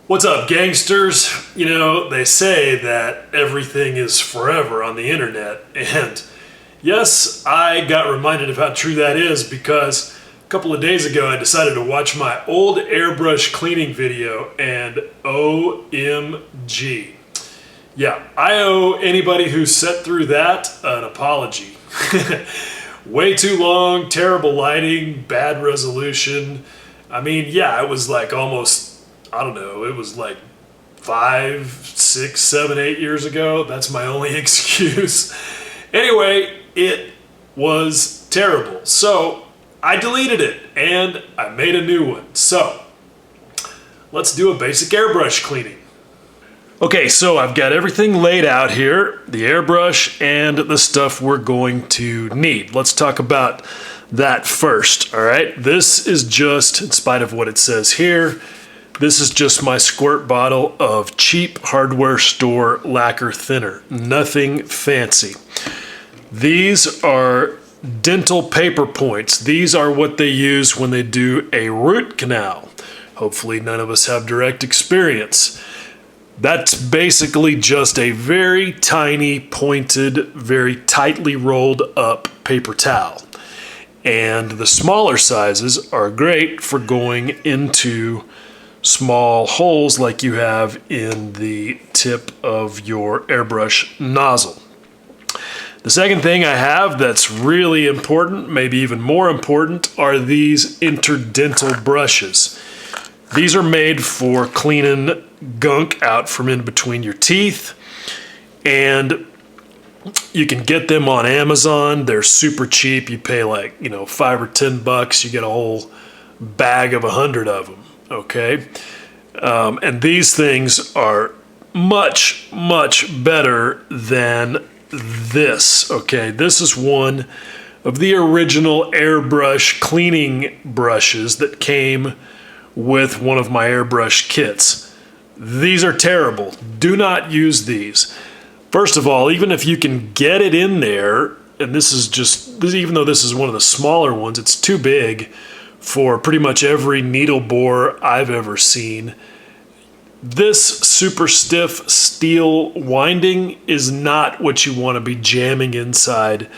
What's up, gangsters? You know, they say that everything is forever on the internet, and yes, I got reminded of how true that is because a couple of days ago I decided to watch my old airbrush cleaning video, and OMG. Yeah, I owe anybody who sat through that an apology. Way too long, terrible lighting, bad resolution. I mean, yeah, it was like almost, I don't know, it was like 5, 6, 7, 8 years ago. That's my only excuse. Anyway, it was terrible. So I deleted it and I made a new one. So let's do a basic airbrush cleaning. Okay, so I've got everything laid out here, the airbrush and the stuff we're going to need. Let's talk about that first, all right? This is just, in spite of what it says here, this is just my squirt bottle of cheap hardware store lacquer thinner. Nothing fancy. These are dental paper points. These are what they use when they do a root canal. Hopefully none of us have direct experience. That's basically just a very tiny, pointed, very tightly rolled up paper towel. And the smaller sizes are great for going into small holes like you have in the tip of your airbrush nozzle. The second thing I have that's really important, maybe even more important, are these interdental brushes. These are made for cleaning gunk out from in between your teeth, and you can get them on Amazon. They're super cheap. You pay like, $5 or $10. You get a whole bag of 100 of them, okay? And these things are much, much better than this, okay? This is one of the original airbrush cleaning brushes that came with one of my airbrush kits. These are terrible. Do not use these. First of all, even if you can get it in there, and this is just, even though this is one of the smaller ones, it's too big for pretty much every needle bore I've ever seen. This super stiff steel winding is not what you want to be jamming inside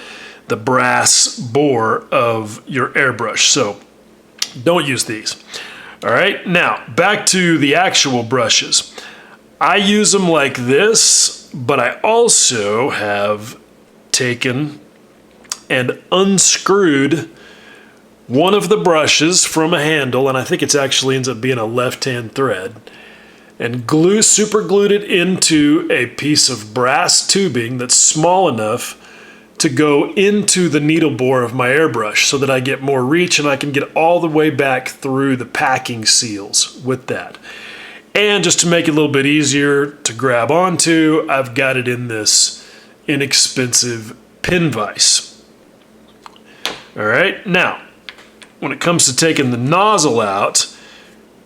the brass bore of your airbrush. So don't use these. All right, now back to the actual brushes. I use them like this, but I also have taken and unscrewed one of the brushes from a handle, and I think it actually ends up being a left-hand thread, and super glued it into a piece of brass tubing that's small enough to go into the needle bore of my airbrush so that I get more reach and I can get all the way back through the packing seals with that. And just to make it a little bit easier to grab onto, I've got it in this inexpensive pin vise. All right, now, when it comes to taking the nozzle out,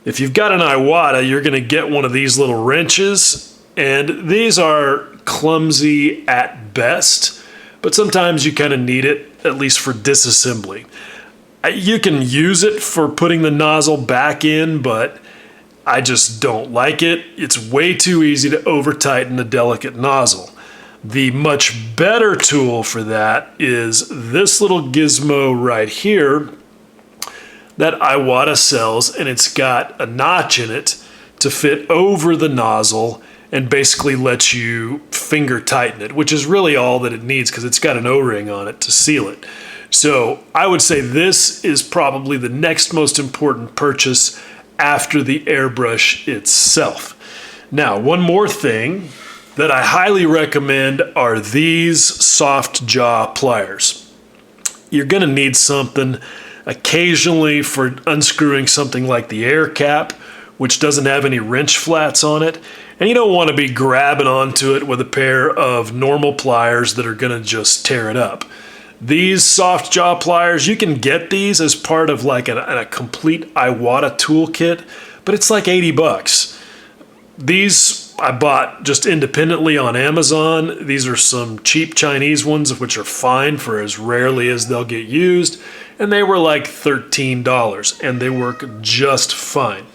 if you've got an Iwata, you're gonna get one of these little wrenches, and these are clumsy at best, but sometimes you kind of need it, at least for disassembly. You can use it for putting the nozzle back in, but I just don't like it. It's way too easy to over-tighten a delicate nozzle. The much better tool for that is this little gizmo right here that Iwata sells, and it's got a notch in it to fit over the nozzle and basically lets you finger tighten it, which is really all that it needs because it's got an O-ring on it to seal it. So I would say this is probably the next most important purchase after the airbrush itself. Now, one more thing that I highly recommend are these soft jaw pliers. You're gonna need something occasionally for unscrewing something like the air cap, which doesn't have any wrench flats on it. And you don't want to be grabbing onto it with a pair of normal pliers that are going to just tear it up. These soft jaw pliers, you can get these as part of like a complete Iwata toolkit, but it's like $80. These I bought just independently on Amazon. These are some cheap Chinese ones, which are fine for as rarely as they'll get used. And they were like $13, and they work just fine.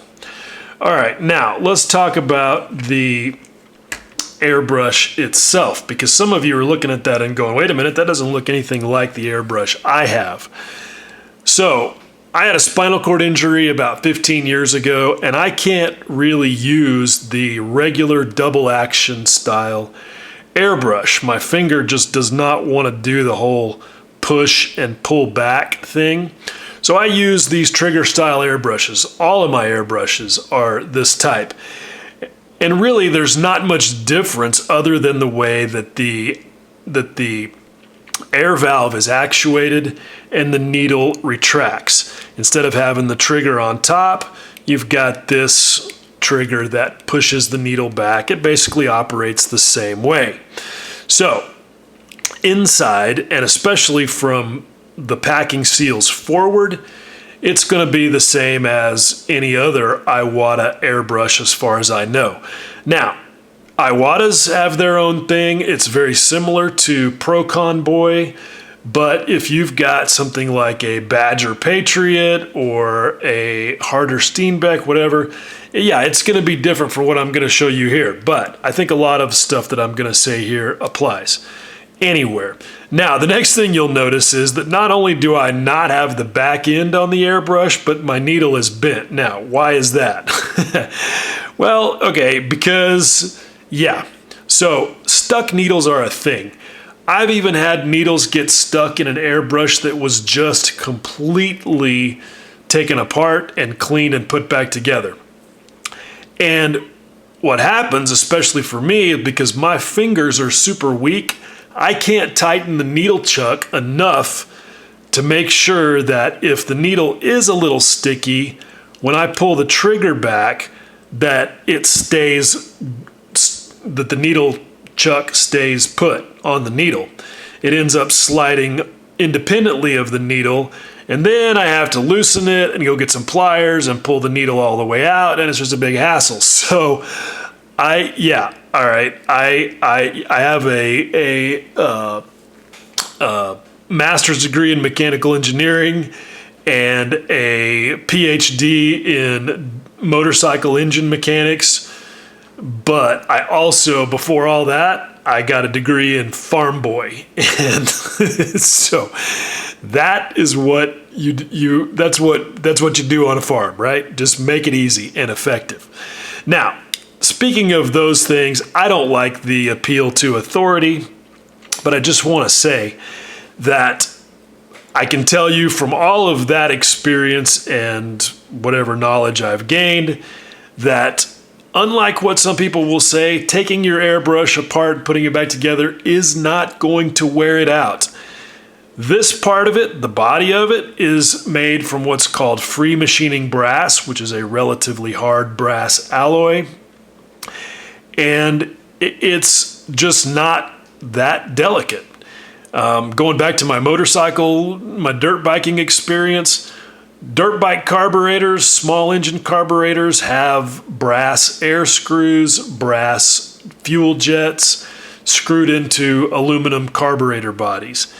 All right, now let's talk about the airbrush itself, because some of you are looking at that and going, wait a minute, that doesn't look anything like the airbrush I have. So I had a spinal cord injury about 15 years ago, and I can't really use the regular double action style airbrush. My finger just does not want to do the whole push and pull back thing. So I use these trigger style airbrushes. All of my airbrushes are this type. And really there's not much difference other than the way that the air valve is actuated and the needle retracts. Instead of having the trigger on top, you've got this trigger that pushes the needle back. It basically operates the same way. So inside, and especially from the packing seals forward, it's going to be the same as any other Iwata airbrush as far as I know. Now, Iwatas have their own thing. It's very similar to Pro Convoy, but if you've got something like a Badger Patriot or a Harder Steenbeck, whatever, yeah, it's going to be different for what I'm going to show you here. But I think a lot of stuff that I'm going to say here applies anywhere. Now, the next thing you'll notice is that not only do I not have the back end on the airbrush, but my needle is bent. Now, why is that? Well, okay, because, yeah, so stuck needles are a thing. I've even had needles get stuck in an airbrush that was just completely taken apart and cleaned and put back together. And what happens, especially for me, because my fingers are super weak, I can't tighten the needle chuck enough to make sure that if the needle is a little sticky, when I pull the trigger back, that it stays, that the needle chuck stays put on the needle. It ends up sliding independently of the needle, and then I have to loosen it and go get some pliers and pull the needle all the way out, and it's just a big hassle. So I have a master's degree in mechanical engineering and a PhD in motorcycle engine mechanics. But I also, before all that, I got a degree in farm boy. And so that is what that's what you do on a farm, right? Just make it easy and effective. Now, speaking of those things, I don't like the appeal to authority, but I just want to say that I can tell you from all of that experience and whatever knowledge I've gained that unlike what some people will say, taking your airbrush apart, putting it back together is not going to wear it out. This part of it, the body of it, is made from what's called free machining brass, which is a relatively hard brass alloy. And it's just not that delicate. Going back to my motorcycle, my dirt biking experience, dirt bike carburetors, small engine carburetors have brass air screws, brass fuel jets screwed into aluminum carburetor bodies.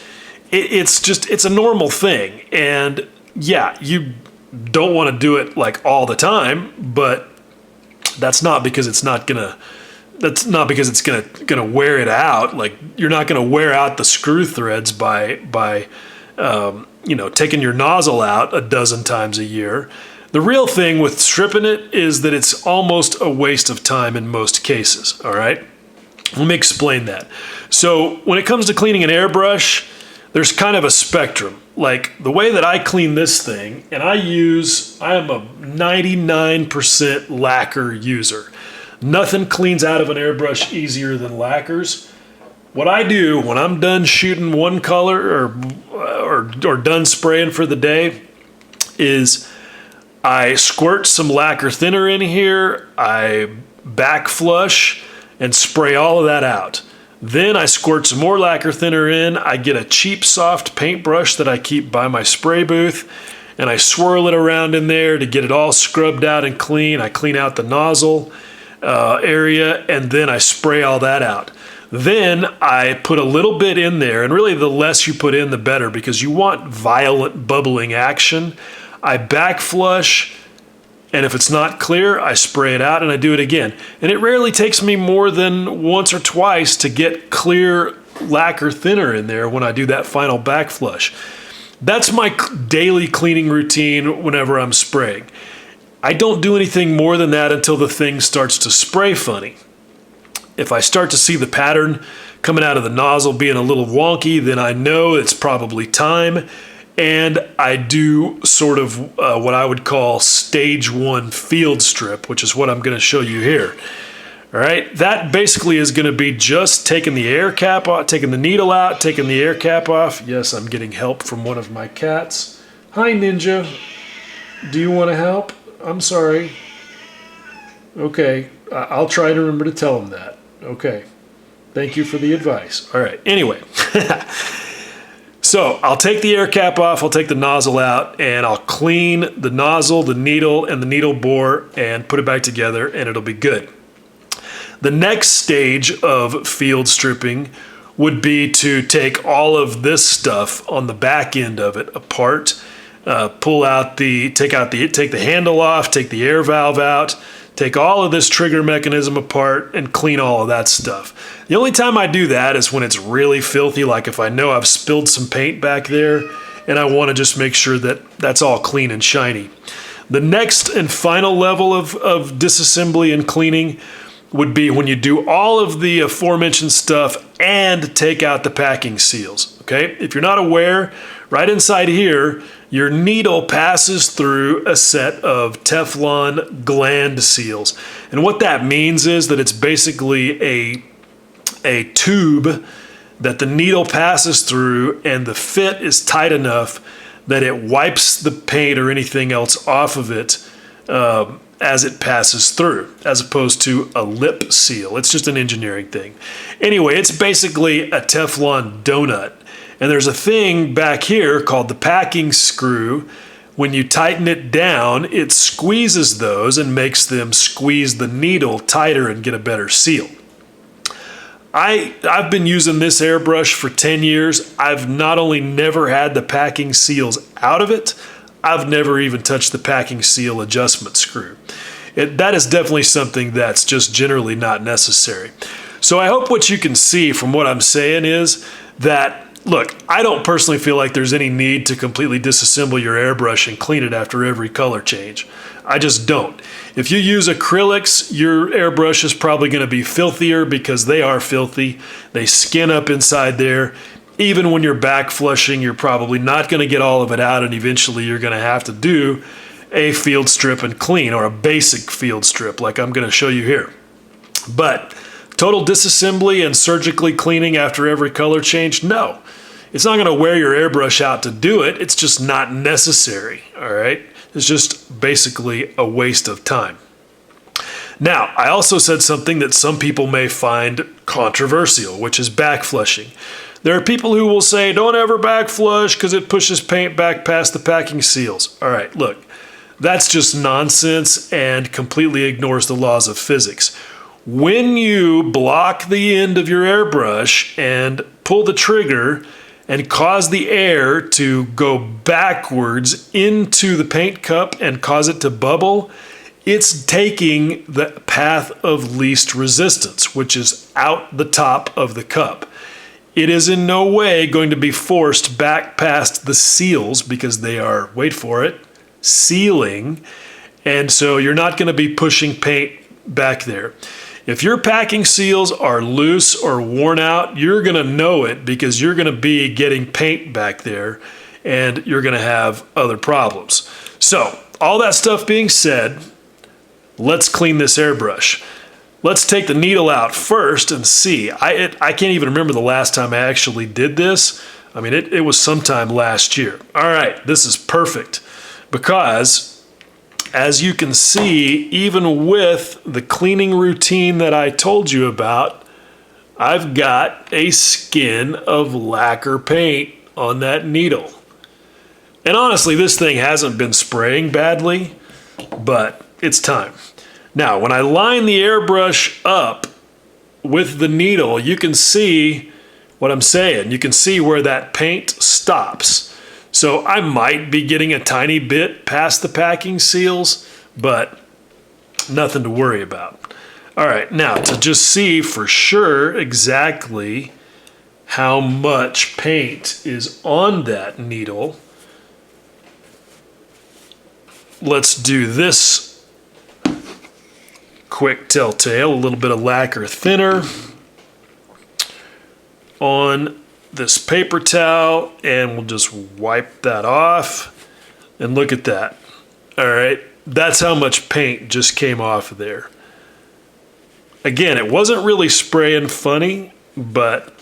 It's a normal thing. And yeah, you don't want to do it like all the time, but that's not because it's gonna wear it out. Like, you're not gonna wear out the screw threads by taking your nozzle out a dozen times a year. The real thing with stripping it is that it's almost a waste of time in most cases, all right? Let me explain that. So when it comes to cleaning an airbrush, there's kind of a spectrum. Like the way that I clean this thing, and I am a 99% lacquer user. Nothing cleans out of an airbrush easier than lacquers. What I do when I'm done shooting one color or done spraying for the day is I squirt some lacquer thinner in here, I back flush and spray all of that out. Then I squirt some more lacquer thinner in, I get a cheap soft paintbrush that I keep by my spray booth, and I swirl it around in there to get it all scrubbed out and clean. I clean out the nozzle area, and then I spray all that out. Then I put a little bit in there, and really the less you put in, the better, because you want violent bubbling action. I back flush And if it's not clear, I spray it out and I do it again. And it rarely takes me more than once or twice to get clear lacquer thinner in there when I do that final back flush. That's my daily cleaning routine whenever I'm spraying. I don't do anything more than that until the thing starts to spray funny. If I start to see the pattern coming out of the nozzle being a little wonky, then I know it's probably time. And I do sort of what I would call stage 1 field strip, which is what I'm going to show you here. All right, that basically is going to be just taking the air cap off, taking the needle out, taking the air cap off. Yes, I'm getting help from one of my cats. Hi, Ninja. Do you want to help? I'm sorry. Okay, I'll try to remember to tell him that. Okay, thank you for the advice. All right, anyway. So I'll take the air cap off, I'll take the nozzle out, and I'll clean the nozzle, the needle, and the needle bore and put it back together, and it'll be good. The next stage of field stripping would be to take all of this stuff on the back end of it apart, take the handle off, take the air valve out, take all of this trigger mechanism apart and clean all of that stuff. The only time I do that is when it's really filthy, like if I know I've spilled some paint back there and I want to just make sure that that's all clean and shiny. The next and final level of disassembly and cleaning would be when you do all of the aforementioned stuff and take out the packing seals, okay? If you're not aware, right inside here, your needle passes through a set of Teflon gland seals. And what that means is that it's basically a tube that the needle passes through, and the fit is tight enough that it wipes the paint or anything else off of it as it passes through, as opposed to a lip seal. It's just an engineering thing. Anyway, it's basically a Teflon donut. And there's a thing back here called the packing screw. When you tighten it down, it squeezes those and makes them squeeze the needle tighter and get a better seal. I've been using this airbrush for 10 years. I've not only never had the packing seals out of it, I've never even touched the packing seal adjustment screw. That is definitely something that's just generally not necessary. So I hope what you can see from what I'm saying is that, look, I don't personally feel like there's any need to completely disassemble your airbrush and clean it after every color change. I just don't. If you use acrylics, your airbrush is probably going to be filthier because they are filthy. They skin up inside there. Even when you're back flushing, you're probably not going to get all of it out, and eventually you're going to have to do a field strip and clean, or a basic field strip like I'm going to show you here. But total disassembly and surgically cleaning after every color change, no. It's not going to wear your airbrush out to do it. It's just not necessary, all right? It's just basically a waste of time. Now, I also said something that some people may find controversial, which is back flushing. There are people who will say, don't ever back flush because it pushes paint back past the packing seals. All right, look, that's just nonsense and completely ignores the laws of physics. When you block the end of your airbrush and pull the trigger and cause the air to go backwards into the paint cup and cause it to bubble, it's taking the path of least resistance, which is out the top of the cup. It is in no way going to be forced back past the seals because they are, wait for it, sealing. And so you're not going to be pushing paint back there. If your packing seals are loose or worn out, you're going to know it because you're going to be getting paint back there and you're going to have other problems. So all that stuff being said, let's clean this airbrush. Let's take the needle out first and see. I can't even remember the last time I actually did this. I mean, it was sometime last year. All right, this is perfect because as you can see, even with the cleaning routine that I told you about, I've got a skin of lacquer paint on that needle. And honestly, this thing hasn't been spraying badly, but it's time. Now, when I line the airbrush up with the needle, you can see what I'm saying. You can see where that paint stops. So I might be getting a tiny bit past the packing seals, but nothing to worry about. All right, now to just see for sure exactly how much paint is on that needle, let's do this quick telltale, a little bit of lacquer thinner on this paper towel, and we'll just wipe that off. And look at that. All right, that's how much paint just came off of there. Again, it wasn't really spraying funny, but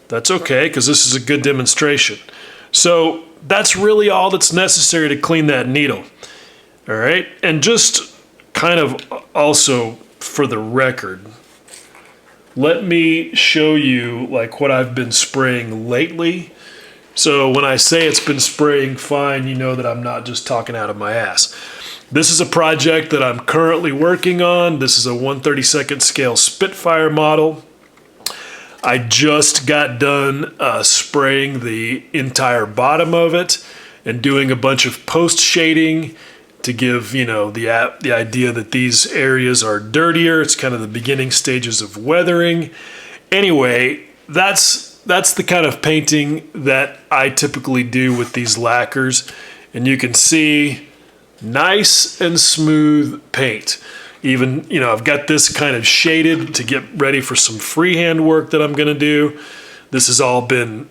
that's okay because this is a good demonstration. So that's really all that's necessary to clean that needle. All right, and just kind of also for the record, let me show you like what I've been spraying lately. So when I say it's been spraying fine, you know that I'm not just talking out of my ass. This is a project that I'm currently working on. This is a 1/32 scale Spitfire model. I just got done spraying the entire bottom of it and doing a bunch of post shading to give, you know, the idea that these areas are dirtier. It's kind of the beginning stages of weathering. Anyway, that's the kind of painting that I typically do with these lacquers. And you can see nice and smooth paint. Even, you know, I've got this kind of shaded to get ready for some freehand work that I'm going to do. This has all been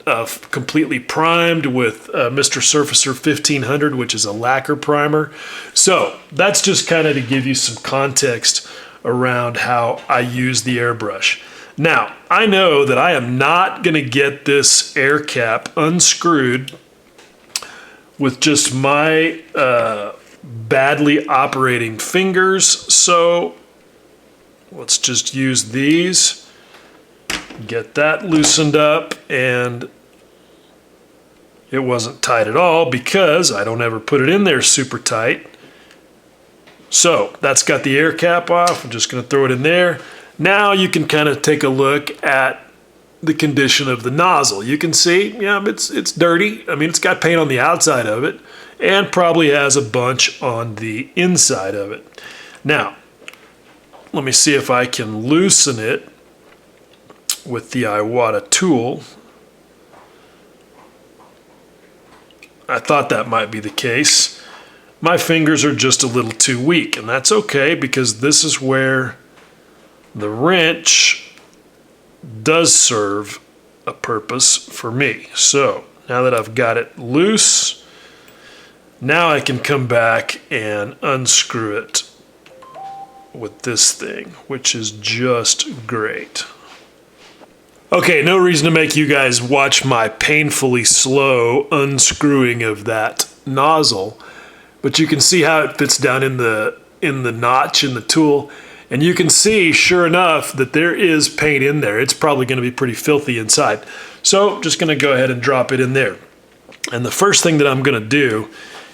completely primed with Mr. Surfacer 1500, which is a lacquer primer. So that's just kind of to give you some context around how I use the airbrush. Now, I know that I am not going to get this air cap unscrewed with just my badly operating fingers, so let's just use these, get that loosened up, and it wasn't tight at all because I don't ever put it in there super tight. So that's got the air cap off. I'm just going to throw it in there. Now you can kind of take a look at the condition of the nozzle. You can see, yeah, it's dirty. I mean, it's got paint on the outside of it and probably has a bunch on the inside of it. Now, let me see if I can loosen it with the Iwata tool. I thought that might be the case. My fingers are just a little too weak, and that's okay because this is where the wrench does serve a purpose for me. So now that I've got it loose, now I can come back and unscrew it with this thing, which is just great. Okay, no reason to make you guys watch my painfully slow unscrewing of that nozzle, but you can see how it fits down in the notch in the tool. And you can see, sure enough, that there is paint in there. It's probably going to be pretty filthy inside. So I'm just going to go ahead and drop it in there. And the first thing that I'm going to do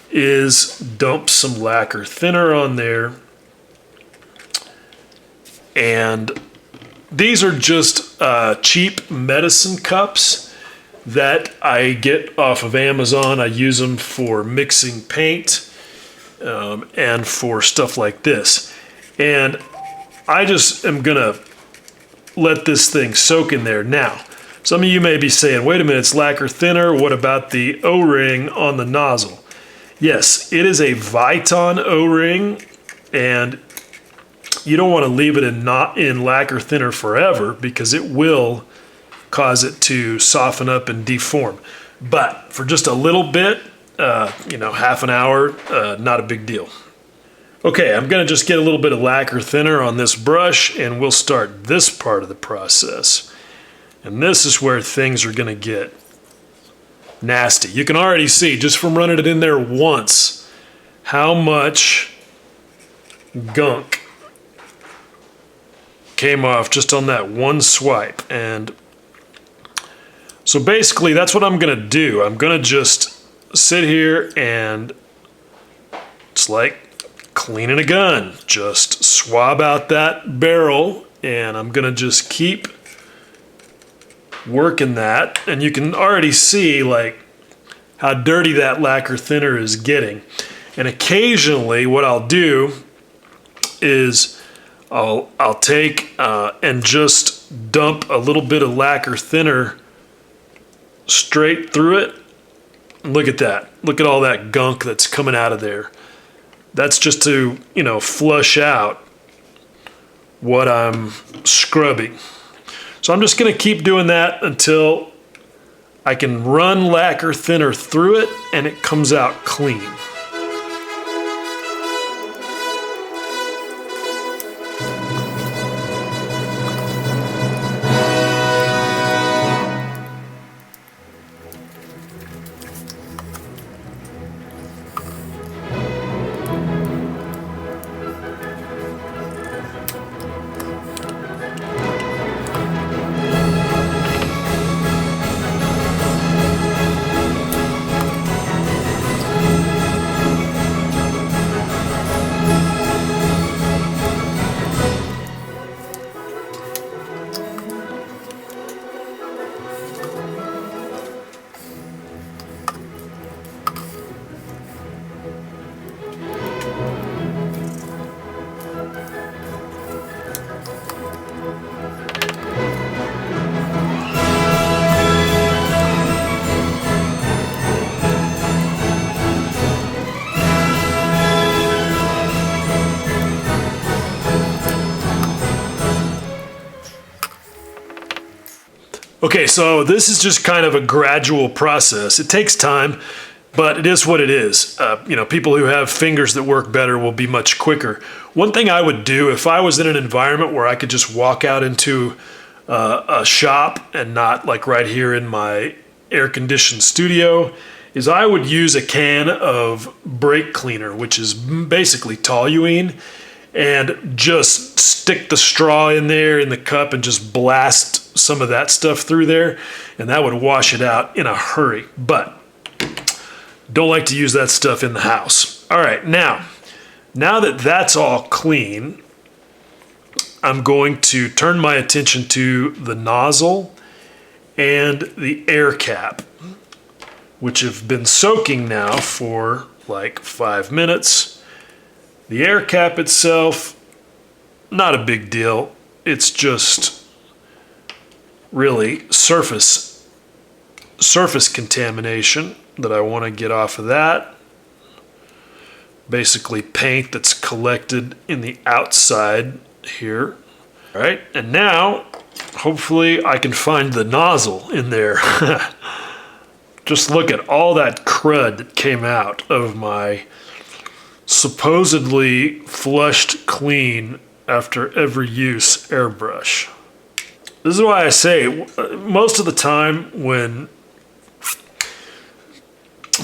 is dump some lacquer thinner on there. And these are just cheap medicine cups that I get off of Amazon. I use them for mixing paint and for stuff like this. And I just am gonna let this thing soak in there. Now, some of you may be saying, wait a minute, it's lacquer thinner. What about the O-ring on the nozzle? Yes, it is a Viton O-ring, and you don't want to leave it in lacquer thinner forever because it will cause it to soften up and deform. But for just a little bit, half an hour, not a big deal. Okay, I'm going to just get a little bit of lacquer thinner on this brush and we'll start this part of the process. And this is where things are going to get nasty. You can already see, just from running it in there once, how much gunk came off just on that one swipe. And so basically that's what I'm going to do. I'm going to just sit here and it's like cleaning a gun. Just swab out that barrel and I'm gonna just keep working that, and you can already see like how dirty that lacquer thinner is getting. And occasionally what I'll do is I'll take and just dump a little bit of lacquer thinner straight through it. Look at that. Look at all that gunk that's coming out of there. That's just to, you know, flush out what I'm scrubbing. So I'm just going to keep doing that until I can run lacquer thinner through it and it comes out clean. Okay, so this is just kind of a gradual process. It takes time, but it is what it is. You know, people who have fingers that work better will be much quicker. One thing I would do if I was in an environment where I could just walk out into a shop and not like right here in my air-conditioned studio, is I would use a can of brake cleaner, which is basically toluene, and just stick the straw in there in the cup and just blast some of that stuff through there, and that would wash it out in a hurry. But don't like to use that stuff in the house. All right, now that that's all clean, I'm going to turn my attention to the nozzle and the air cap, which have been soaking now for like 5 minutes. The air cap itself, not a big deal. It's just really surface contamination that I want to get off of that. Basically paint that's collected in the outside here. All right, and now hopefully I can find the nozzle in there. Just look at all that crud that came out of my supposedly flushed clean after every use airbrush. This is why I say most of the time when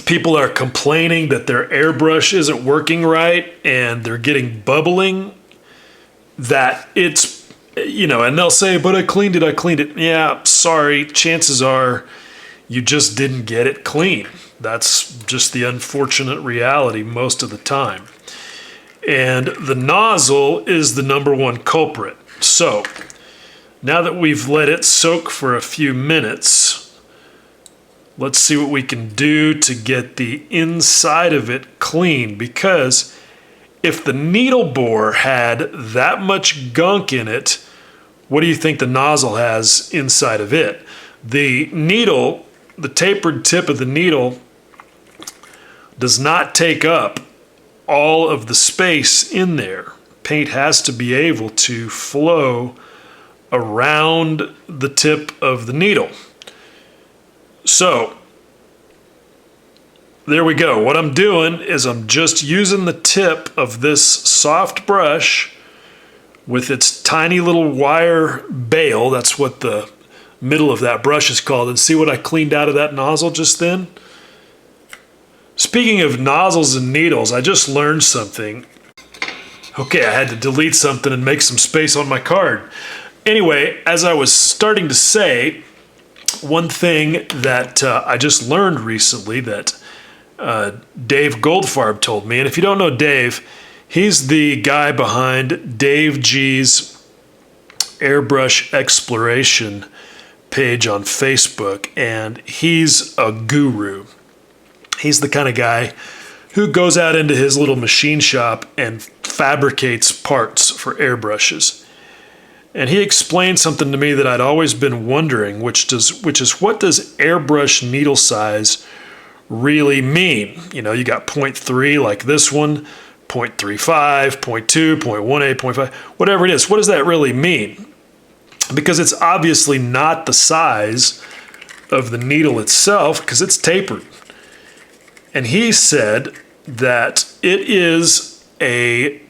people are complaining that their airbrush isn't working right and they're getting bubbling, that it's, you know, and they'll say, but I cleaned it. Yeah, sorry, chances are you just didn't get it clean. That's just the unfortunate reality most of the time. And the nozzle is the #1 culprit. So now that we've let it soak for a few minutes, let's see what we can do to get the inside of it clean, because if the needle bore had that much gunk in it, what do you think the nozzle has inside of it? The needle, the tapered tip of the needle, does not take up all of the space in there. Paint has to be able to flow around the tip of the needle. So there we go. What I'm doing is I'm just using the tip of this soft brush with its tiny little wire bail. That's what the middle of that brush is called. And see what I cleaned out of that nozzle just then? Speaking of nozzles and needles, I just learned something. Okay, I had to delete something and make some space on my card. Anyway, as I was starting to say, one thing that I just learned recently that Dave Goldfarb told me, and if you don't know Dave, he's the guy behind Dave G's Airbrush Exploration page on Facebook, and he's a guru. He's the kind of guy who goes out into his little machine shop and fabricates parts for airbrushes. And he explained something to me that I'd always been wondering, which is what does airbrush needle size really mean? You know, you got 0.3 like this one, 0.35, 0.2, 0.18, 0.5, whatever it is. What does that really mean? Because it's obviously not the size of the needle itself, because it's tapered. And he said that it is a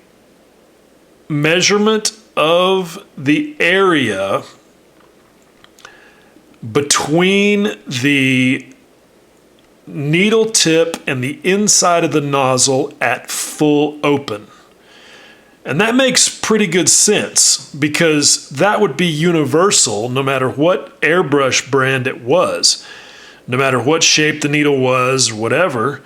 measurement of the area between the needle tip and the inside of the nozzle at full open. And that makes pretty good sense, because that would be universal no matter what airbrush brand it was, no matter what shape the needle was, whatever.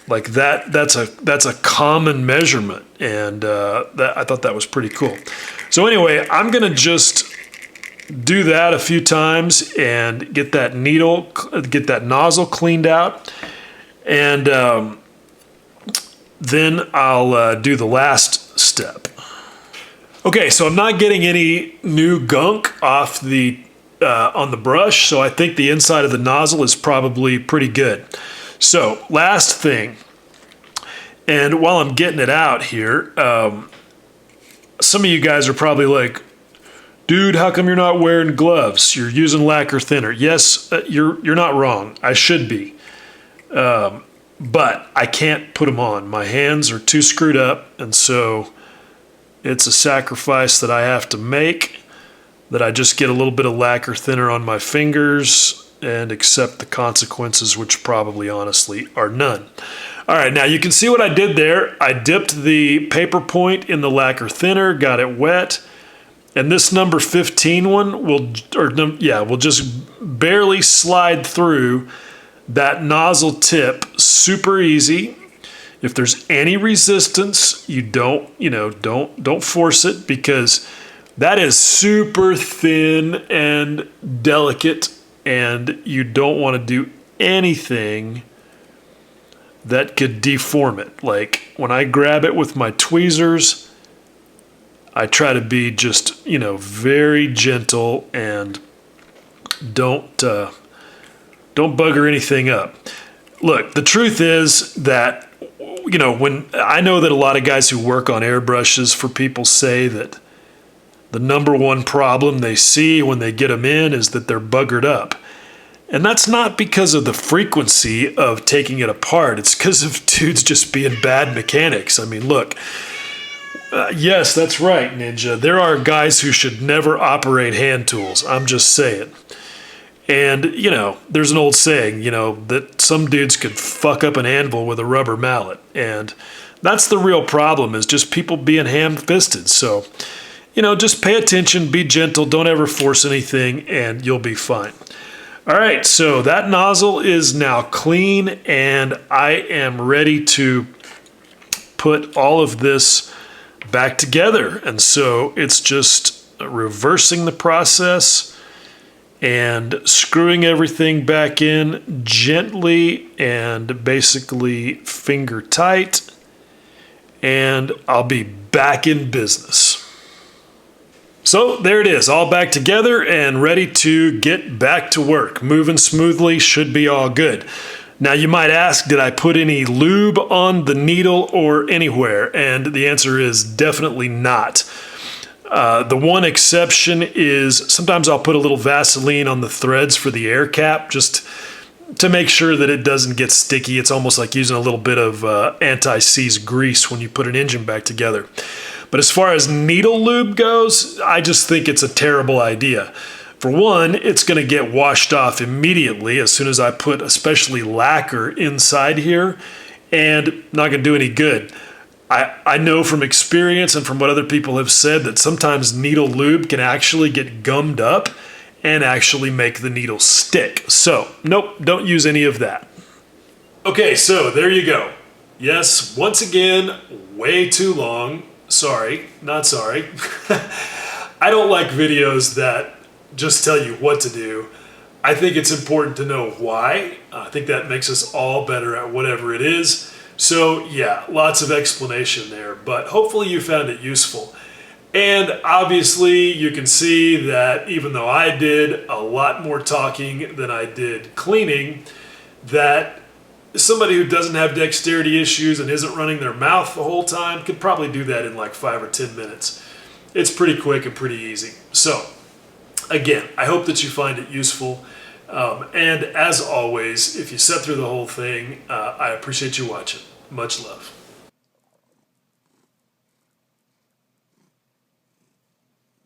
Like that's a common measurement, and I thought that was pretty cool. So anyway, I'm gonna just do that a few times and get that nozzle cleaned out, and then I'll do the last step. Okay, so I'm not getting any new gunk off the on the brush, so I think the inside of the nozzle is probably pretty good. So last thing, and while I'm getting it out here, some of you guys are probably like, dude, how come you're not wearing gloves? You're using lacquer thinner. Yes, you're not wrong. I should be. But I can't put them on. My hands are too screwed up, and so it's a sacrifice that I have to make, that I just get a little bit of lacquer thinner on my fingers and accept the consequences, which probably honestly are none. All right, now you can see what I did there. I dipped the paper point in the lacquer thinner, got it wet, and this number 15 one will just barely slide through that nozzle tip, super easy. If there's any resistance, you don't force it, because that is super thin and delicate, and you don't want to do anything that could deform it. Like when I grab it with my tweezers, I try to be just, very gentle and don't bugger anything up. Look, the truth is that, when I know that a lot of guys who work on airbrushes for people say that the number one problem they see when they get them in is that they're buggered up. And that's not because of the frequency of taking it apart. It's because of dudes just being bad mechanics. I mean, look, yes, that's right, Ninja. There are guys who should never operate hand tools. I'm just saying. And, there's an old saying, that some dudes could fuck up an anvil with a rubber mallet. And that's the real problem, is just people being ham-fisted. So, just pay attention, be gentle, don't ever force anything, and you'll be fine. All right, so that nozzle is now clean, and I am ready to put all of this back together. And so it's just reversing the process and screwing everything back in gently and basically finger tight, and I'll be back in business. So there it is, all back together and ready to get back to work. Moving smoothly, should be all good. Now you might ask, did I put any lube on the needle or anywhere? And the answer is definitely not. The one exception is sometimes I'll put a little Vaseline on the threads for the air cap, just to make sure that it doesn't get sticky. It's almost like using a little bit of anti-seize grease when you put an engine back together. But as far as needle lube goes, I just think it's a terrible idea. For one, it's going to get washed off immediately as soon as I put especially lacquer inside here, and not going to do any good. I know from experience and from what other people have said that sometimes needle lube can actually get gummed up and actually make the needle stick. So, nope, don't use any of that. Okay, so there you go. Yes, once again, way too long. Sorry, not sorry. I don't like videos that just tell you what to do. I think it's important to know why. I think that makes us all better at whatever it is. So yeah, lots of explanation there, but hopefully you found it useful. And obviously you can see that even though I did a lot more talking than I did cleaning, that somebody who doesn't have dexterity issues and isn't running their mouth the whole time could probably do that in like 5 or 10 minutes. It's pretty quick and pretty easy. So again, I hope that you find it useful. And as always, if you sat through the whole thing, I appreciate you watching. Much love.